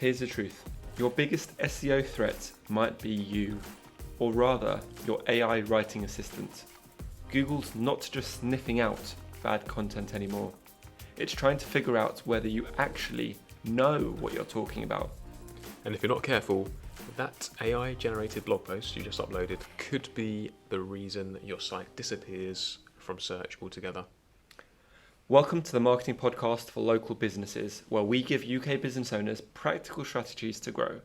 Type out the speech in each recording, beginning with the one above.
Here's the truth. Your biggest SEO threat might be you, or rather, your AI writing assistant. Google's not just sniffing out bad content anymore. It's trying to figure out whether you actually know what you're talking about. And if you're not careful, that AI-generated blog post you just uploaded could be the reason your site disappears from search altogether. Welcome to the Marketing Podcast for Local Businesses, where we give UK business owners practical strategies to grow.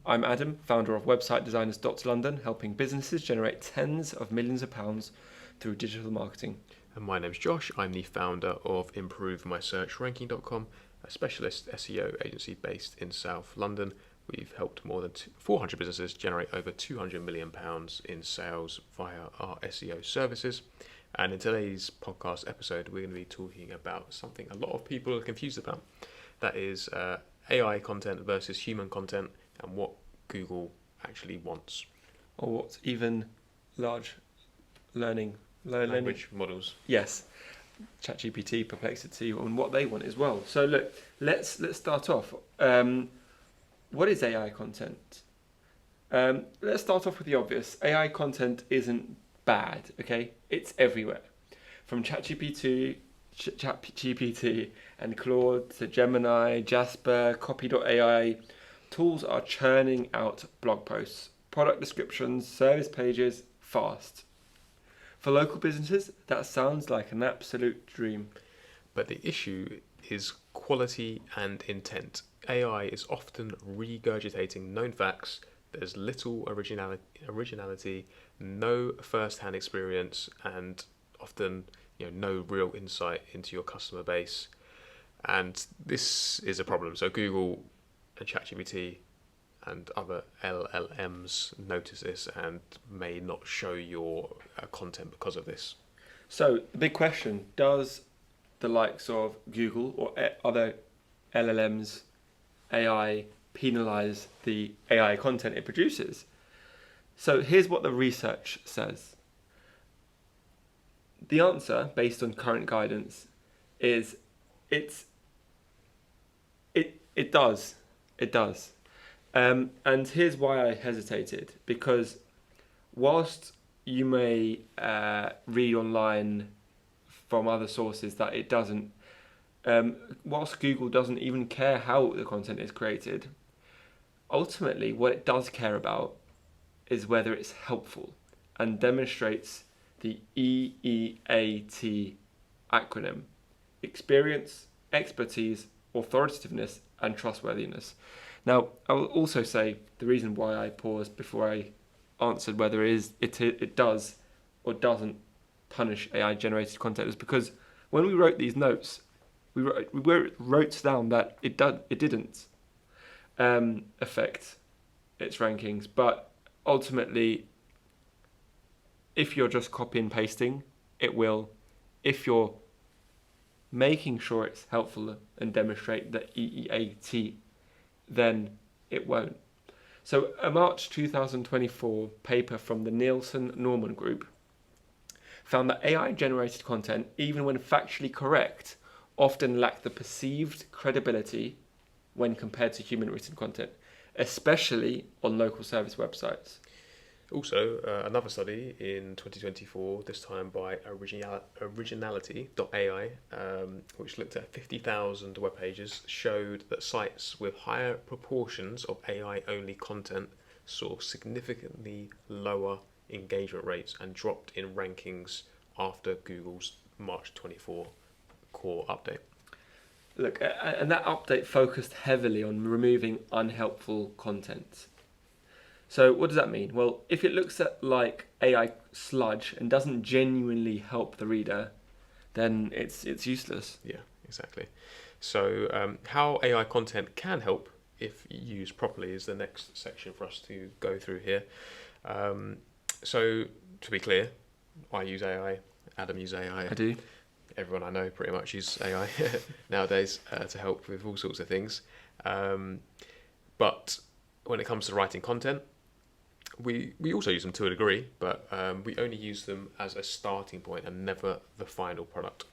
I'm Adam, founder of Website Designers.London, helping businesses generate tens of millions of pounds through digital marketing. And my name's Josh. I'm the founder of ImproveMySearchRanking.com, a specialist SEO agency based in South London. We've helped more than 400 businesses generate over £200 million in sales via our SEO services. And in today's podcast episode, we're going to be talking about something a lot of people are confused about. That is AI content versus human content and what Google actually wants. Or what even large language models. Yes, ChatGPT, Perplexity, and what they want as well. So look, let's start off. What is AI content? Let's start off with the obvious. AI content isn't bad, okay? It's everywhere. From ChatGPT and Claude to Gemini, Jasper, Copy.AI, tools are churning out blog posts, product descriptions, service pages fast. For local businesses, that sounds like an absolute dream. But the issue is quality and intent. AI is often regurgitating known facts. There's little originality, no first-hand experience, and often no real insight into your customer base. And this is a problem. So Google and ChatGPT and other LLMs notice this and may not show your content because of this. So the big question, does the likes of Google or other LLMs, AI, penalise the AI content it produces? So here's what the research says. The answer, based on current guidance, is it does. It does. And here's why I hesitated. Because whilst you may read online from other sources that it doesn't, whilst Google doesn't even care how the content is created, ultimately what it does care about is whether it's helpful and demonstrates the EEAT acronym: experience, expertise, authoritativeness, and trustworthiness. Now, I will also say the reason why I paused before I answered whether it does or doesn't punish AI-generated content is because when we wrote these notes, we wrote down that it didn't affect its rankings, but ultimately, if you're just copy and pasting, it will. If you're making sure it's helpful and demonstrate the EEAT, then it won't. So a March 2024 paper from the Nielsen-Norman Group found that AI-generated content, even when factually correct, often lack the perceived credibility when compared to human-written content, especially on local service websites. Also, another study in 2024, this time by Originality.AI, which looked at 50,000 web pages, showed that sites with higher proportions of AI-only content saw significantly lower engagement rates and dropped in rankings after Google's March 24 core update. Look, and that update focused heavily on removing unhelpful content. So what does that mean? Well, if it looks at like AI sludge and doesn't genuinely help the reader, then it's useless. Yeah, exactly. So how AI content can help if used properly is the next section for us to go through here. So to be clear, I use AI, Adam uses AI. I do. Everyone I know pretty much uses AI nowadays to help with all sorts of things. But when it comes to writing content, we also use them to a degree, but we only use them as a starting point and never the final product.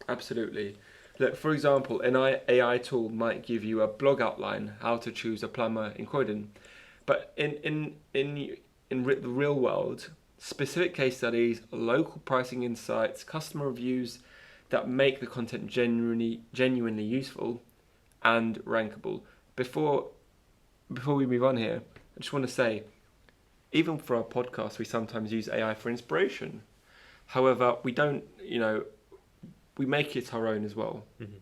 Absolutely. Look, for example, an AI tool might give you a blog outline how to choose a plumber in Croydon, but the real world, specific case studies, local pricing insights, customer reviews that make the content genuinely useful and rankable. Before we move on here, I just want to say, even for our podcast, we sometimes use AI for inspiration. However, we don't, we make it our own as well. Mm-hmm.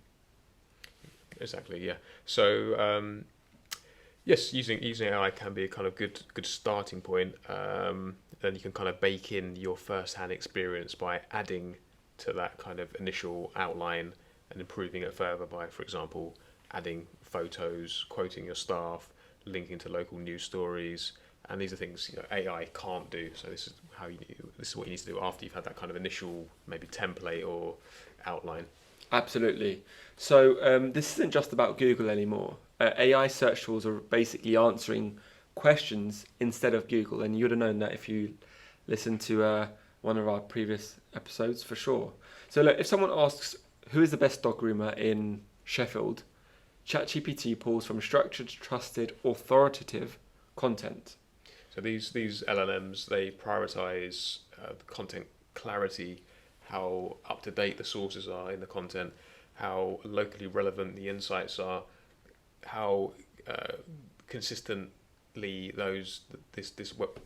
Exactly, yeah. So yes, using AI can be a kind of good starting point. Then you can kind of bake in your first-hand experience by adding to that kind of initial outline and improving it further by, for example, adding photos, quoting your staff, linking to local news stories, and these are things AI can't do. So this is what you need to do after you've had that kind of initial maybe template or outline. Absolutely. So this isn't just about Google anymore. AI search tools are basically answering questions instead of Google, and you'd have known that if you listened to one of our previous episodes for sure. So look, if someone asks who is the best dog groomer in Sheffield, ChatGPT pulls from structured, trusted, authoritative content. So these LLMs, they prioritize the content clarity, how up to date the sources are in the content, how locally relevant the insights are, how consistently this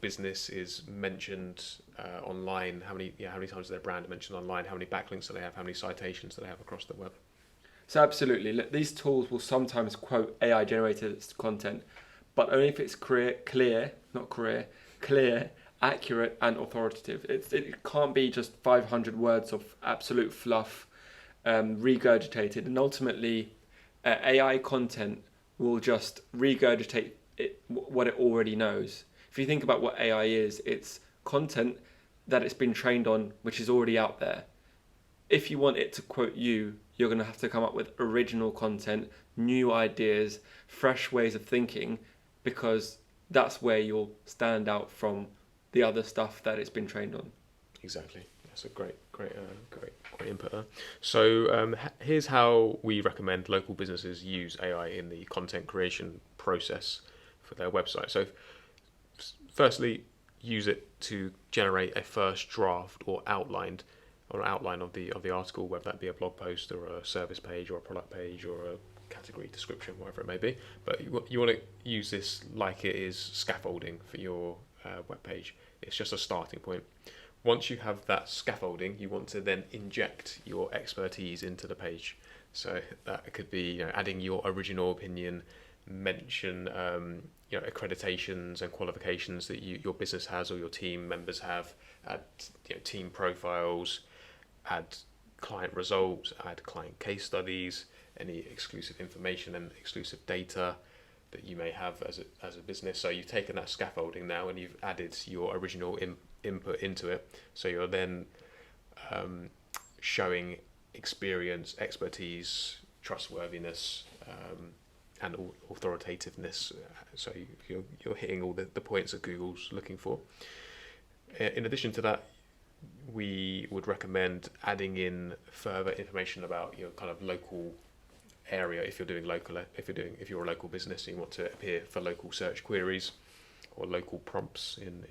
business is mentioned online. How many times is their brand mentioned online? How many backlinks do they have? How many citations do they have across the web? So absolutely, look, these tools will sometimes quote AI generated content, but only if it's clear, accurate, and authoritative. It can't be just 500 words of absolute fluff, regurgitated, and ultimately, AI content will just regurgitate what it already knows. If you think about what AI is, it's content that it's been trained on, which is already out there. If you want it to quote you, you're going to have to come up with original content, new ideas, fresh ways of thinking, because that's where you'll stand out from the other stuff that it's been trained on. Exactly. That's a great input there. So here's how we recommend local businesses use AI in the content creation process for their website. So firstly, use it to generate a first draft or outline of the article, whether that be a blog post or a service page or a product page or a category description, whatever it may be. But you want to use this like it is scaffolding for your web page. It's just a starting point. Once you have that scaffolding, you want to then inject your expertise into the page. So that could be adding your original opinion, mention accreditations and qualifications that your business has or your team members have, add team profiles, add client results, add client case studies, any exclusive information and exclusive data that you may have as a business. So you've taken that scaffolding now and you've added your original input into it. So you're then showing experience, expertise, trustworthiness, and authoritativeness. So you're hitting all the points that Google's looking for. In addition to that, we would recommend adding in further information about your kind of local area. If you're a local business and you want to appear for local search queries or local prompts in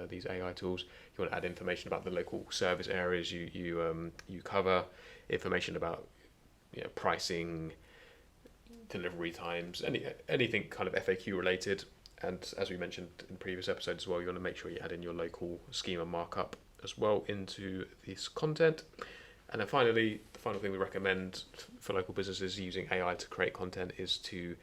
these AI tools, you want to add information about the local service areas you cover, information about pricing, delivery times, anything kind of FAQ related. And as we mentioned in previous episodes as well, you want to make sure you add in your local schema markup as well into this content. And then finally, the final thing we recommend for local businesses using AI to create content is to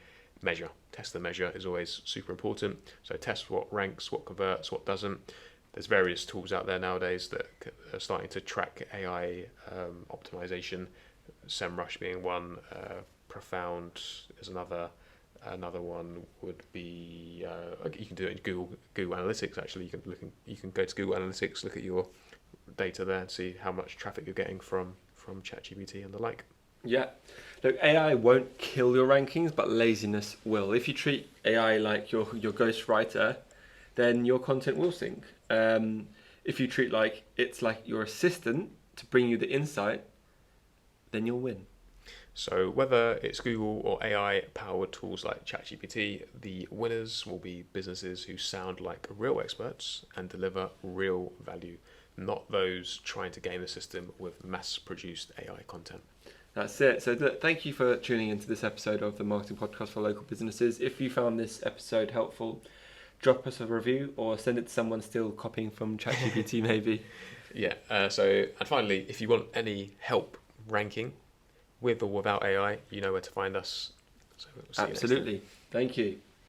measure. Test the measure is always super important. So test what ranks, what converts, what doesn't. There's various tools out there nowadays that are starting to track AI optimization. SEMrush being one, Profound is another. Another one would be you can do it in Google Analytics. Actually, you can go to Google Analytics, look at your data there, and see how much traffic you're getting from ChatGPT and the like. Yeah, look, AI won't kill your rankings, but laziness will. If you treat AI like your ghostwriter, then your content will sink. If you treat it's like your assistant to bring you the insight, then you'll win. So whether it's Google or AI-powered tools like ChatGPT, the winners will be businesses who sound like real experts and deliver real value, not those trying to game the system with mass-produced AI content. That's it. So look, thank you for tuning into this episode of the Marketing Podcast for Local Businesses. If you found this episode helpful, drop us a review or send it to someone still copying from ChatGPT maybe. Yeah. And finally, if you want any help ranking with or without AI, you know where to find us. So we'll see you next time. Absolutely. Thank you.